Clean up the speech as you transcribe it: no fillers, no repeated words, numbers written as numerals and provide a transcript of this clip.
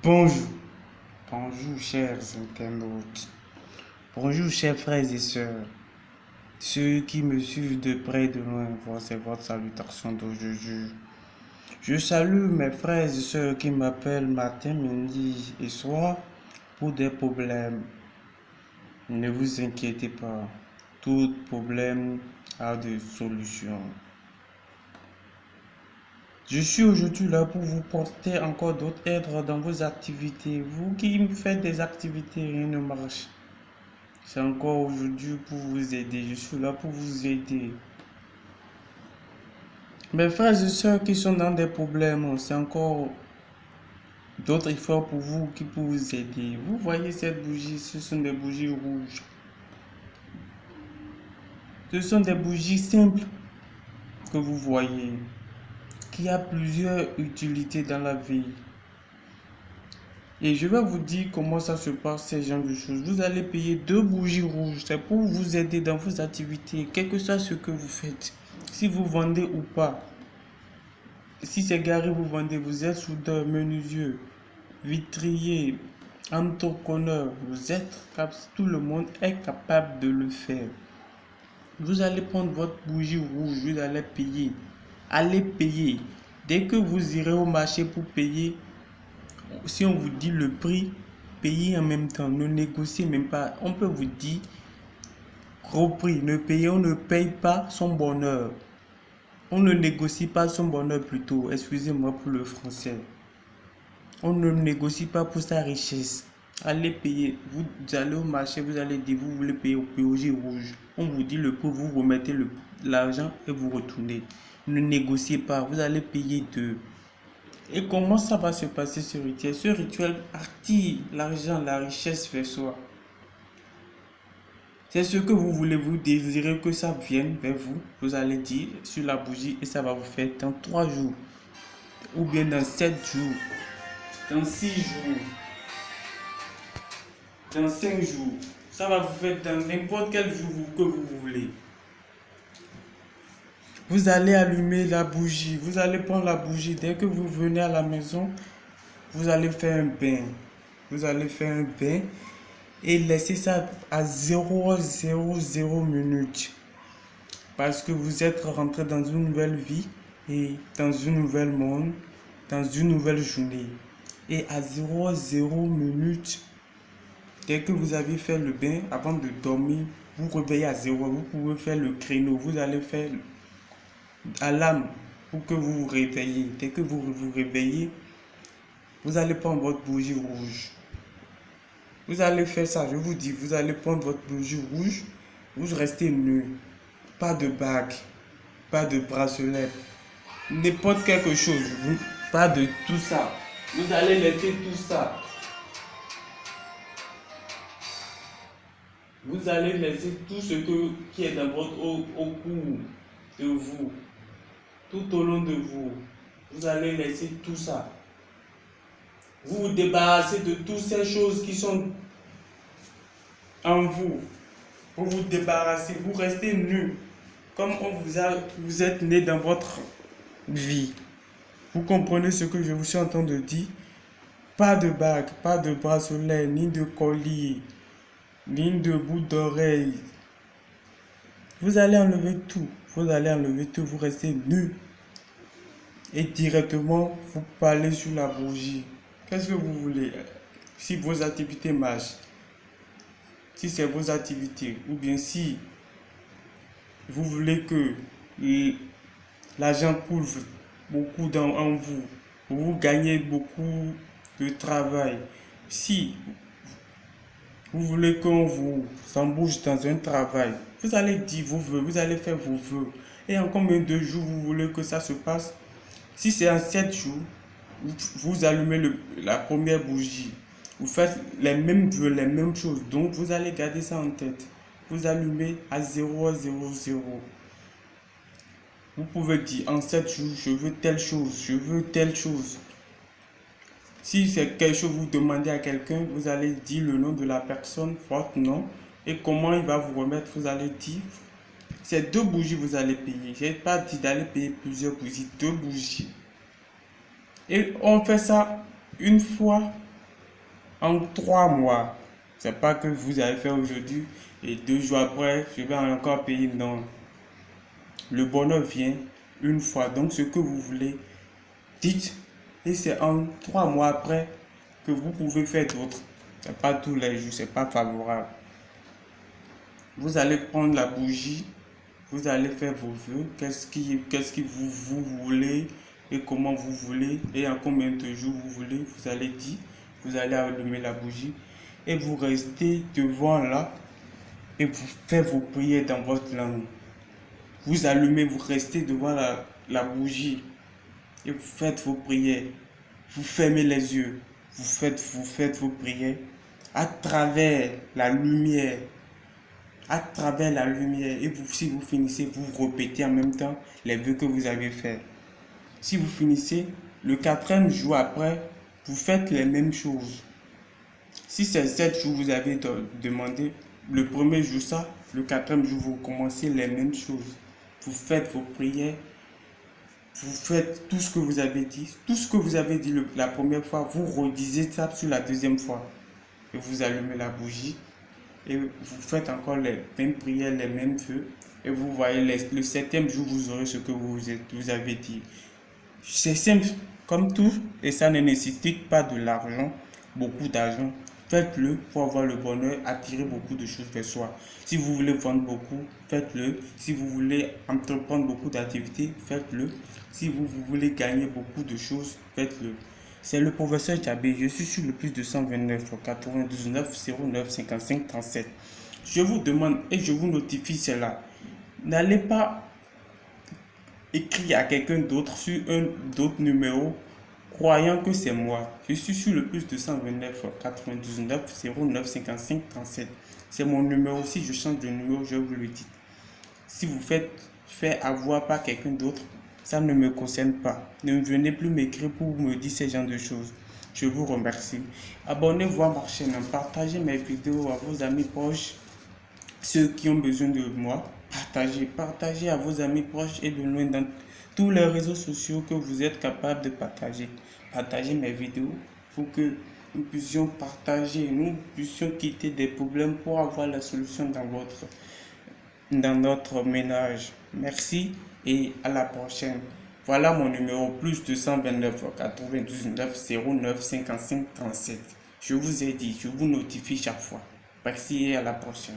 Bonjour, bonjour chers internautes, bonjour chers frères et sœurs, ceux qui me suivent de près et de loin, voici votre salutation d'aujourd'hui. Je salue mes frères et sœurs qui m'appellent matin, midi et soir pour des problèmes. Ne vous inquiétez pas, tout problème a des solutions. Je suis aujourd'hui là pour vous porter encore d'autres aides dans vos activités. Vous qui me faites des activités, rien ne marche. C'est encore aujourd'hui pour vous aider. Je suis là pour vous aider. Mes frères et sœurs qui sont dans des problèmes, c'est encore d'autres efforts pour vous qui pour vous aider. Vous voyez cette bougie, ce sont des bougies rouges. Ce sont des bougies simples que vous voyez, qui a plusieurs utilités dans la vie. Et je vais vous dire comment ça se passe, ces genres de choses. Vous allez payer 2 bougies rouges. C'est pour vous aider dans vos activités, quel que soit ce que vous faites. Si vous vendez ou pas. Si c'est garé, vous vendez. Vous êtes soudeur, menuisier, vitrier, entrepreneur. Vous êtes capable. Tout le monde est capable de le faire. Vous allez prendre votre bougie rouge. Vous allez payer. Allez payer. Dès que vous irez au marché pour payer, si on vous dit le prix, payez en même temps, ne négociez même pas. On peut vous dire gros prix, on ne paye pas son bonheur. On ne négocie pas son bonheur plutôt, excusez-moi pour le français. On ne négocie pas pour sa richesse. Allez payer, vous allez au marché, vous allez dire, vous voulez payer au POG rouge. On vous dit le prix, vous remettez l'argent et vous retournez. Ne négociez pas, vous allez payer 2. Et comment ça va se passer ce rituel? Ce rituel attire l'argent, la richesse vers soi. C'est ce que vous voulez, vous désirez que ça vienne vers vous. Vous allez dire sur la bougie et ça va vous faire dans 3 jours. Ou bien dans 7 jours. Dans 6 jours. Dans 5 jours. Ça va vous faire dans n'importe quel jour que vous voulez. Vous allez allumer la bougie, vous allez prendre la bougie. Dès que vous venez à la maison, vous allez faire un bain. Vous allez faire un bain et laisser ça à 0,00 minutes. Parce que vous êtes rentré dans une nouvelle vie et dans un nouvel monde, dans une nouvelle journée. Et à 0,00 minutes, dès que vous avez fait le bain, avant de dormir, vous réveillez à 0. Vous pouvez faire le créneau, vous allez faire alarme pour que vous vous réveillez. Dès que vous vous réveillez, vous allez prendre votre bougie rouge. Vous allez faire ça, je vous dis, vous allez prendre votre bougie rouge, vous restez nu. Pas de bague, pas de bracelet, n'importe quelque chose, pas de tout ça. Vous allez laisser tout ça. Vous allez laisser tout ce qui est dans votre au cours de vous. Tout au long de vous, vous allez laisser tout ça. Vous vous débarrassez de toutes ces choses qui sont en vous. Vous vous débarrassez, vous restez nu. Comme vous êtes né dans votre vie. Vous comprenez ce que je vous suis en train de dire? Pas de bague, pas de bracelet, ni de collier, ni de boucle d'oreille. Vous allez enlever tout. Vous allez enlever tout, vous restez nu. Et directement, vous parlez sur la bougie. Qu'est-ce que vous voulez? Si vos activités marchent, si c'est vos activités, ou bien si vous voulez que l'argent coule beaucoup en vous, vous gagnez beaucoup de travail. Si vous voulez qu'on vous embauche dans un travail, vous allez dire vos vœux, vous allez faire vos vœux. Et en combien de jours vous voulez que ça se passe? Si c'est en 7 jours, vous allumez la première bougie. Vous faites les mêmes vœux, les mêmes choses. Donc, vous allez garder ça en tête. Vous allumez à 0,00. Vous pouvez dire en 7 jours, je veux telle chose, je veux telle chose. Si c'est quelque chose, vous demandez à quelqu'un, vous allez dire le nom de la personne, votre nom, et comment il va vous remettre. Vous allez dire, c'est 2 bougies vous allez payer. Je n'ai pas dit d'aller payer plusieurs bougies, 2 bougies. Et on fait ça une fois en 3 mois. C'est pas que vous allez faire aujourd'hui et 2 jours après, je vais encore payer. Non. Le bonheur vient une fois. Donc, ce que vous voulez, dites. Et c'est en 3 mois après que vous pouvez faire d'autres. C'est pas tous les jours, c'est pas favorable. Vous allez prendre la bougie, vous allez faire vos vœux, qu'est-ce que vous voulez et comment vous voulez et en combien de jours vous voulez. Vous allez dire, vous allez allumer la bougie et vous restez devant là et vous faites vos prières dans votre langue. Vous allumez, vous restez devant la bougie et vous faites vos prières. Vous fermez les yeux, vous faites vos prières à travers la lumière. À travers la lumière. Et vous, si vous finissez, vous répétez en même temps les vœux que vous avez faits. Si vous finissez, le 4e jour après, vous faites les mêmes choses. Si c'est 7 jours vous avez demandé, le 1er jour ça, le 4e jour vous commencez les mêmes choses. Vous faites vos prières, vous faites tout ce que vous avez dit. Tout ce que vous avez dit la première fois, vous redisez ça sur la 2e fois. Et vous allumez la bougie. Et vous faites encore les mêmes prières, les mêmes vœux. Et vous voyez, le 7e jour, vous aurez ce que vous avez dit. C'est simple, comme tout, et ça ne nécessite pas de l'argent, beaucoup d'argent. Faites-le pour avoir le bonheur, attirer beaucoup de choses vers soi. Si vous voulez vendre beaucoup, faites-le. Si vous voulez entreprendre beaucoup d'activités, faites-le. Si vous voulez gagner beaucoup de choses, faites-le. C'est le professeur Djabé. Je suis sur le plus de 129 92 9 09 55 37. Je vous demande et je vous notifie cela. N'allez pas écrire à quelqu'un d'autre sur un autre numéro croyant que c'est moi. Je suis sur le plus de 129 99 09 55 37. C'est mon numéro. Si je change de numéro, je vous le dis. Si vous faites avoir par quelqu'un d'autre, ça ne me concerne pas. Ne venez plus m'écrire pour me dire ce genre de choses. Je vous remercie. Abonnez-vous à ma chaîne. Partagez mes vidéos à vos amis proches. Ceux qui ont besoin de moi. Partagez à vos amis proches et de loin dans tous les réseaux sociaux que vous êtes capable de partager. Partagez mes vidéos pour que nous puissions partager, nous puissions quitter des problèmes pour avoir la solution dans notre ménage. Merci et à la prochaine. Voilà mon numéro plus 229 99 09 55 37. Je vous ai dit, je vous notifie chaque fois. Merci et à la prochaine.